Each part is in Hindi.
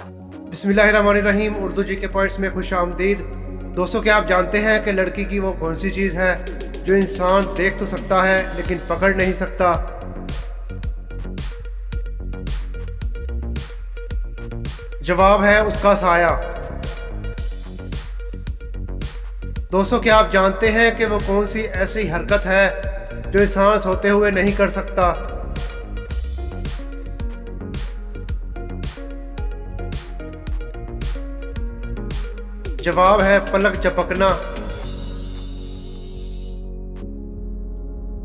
बिस्मिल्लाहिर्रहमानिर्रहीम। उर्दू जी के पॉइंट्स में खुश आमदीद। दोस्तों, क्या आप जानते हैं कि लड़की की वो कौन सी चीज़ है जो इंसान देख तो सकता है लेकिन पकड़ नहीं सकता? जवाब है उसका साया। दोस्तों, क्या आप जानते हैं कि वो कौन सी ऐसी हरकत है जो इंसान सोते हुए नहीं कर सकता? जवाब है पलक झपकना।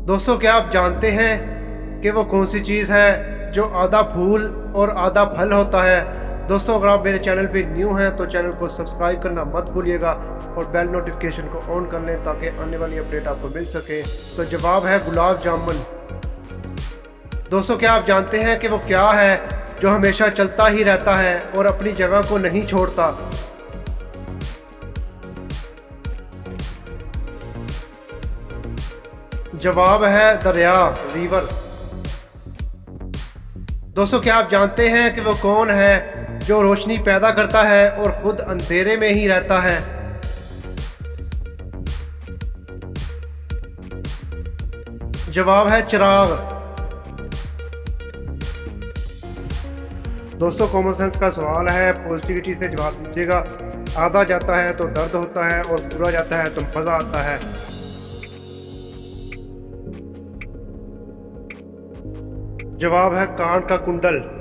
दोस्तों, क्या आप जानते हैं कि वो कौन सी चीज़ है जो आधा फूल और आधा फल होता है? दोस्तों, अगर आप मेरे चैनल पे न्यू हैं तो चैनल को सब्सक्राइब करना मत भूलिएगा और बेल नोटिफिकेशन को ऑन कर लें ताकि आने वाली अपडेट आपको मिल सके। तो जवाब है गुलाब जामुन। दोस्तों, क्या आप जानते हैं कि वो क्या है जो हमेशा चलता ही रहता है और अपनी जगह को नहीं छोड़ता? जवाब है दरिया, रिवर। दोस्तों, क्या आप जानते हैं कि वो कौन है जो रोशनी पैदा करता है और खुद अंधेरे में ही रहता है? जवाब है चिराग। दोस्तों, कॉमन सेंस का सवाल है, पॉजिटिविटी से जवाब दीजिएगा। आधा जाता है तो दर्द होता है और पूरा जाता है तो मजा आता है। जवाब है कान का कुंडल।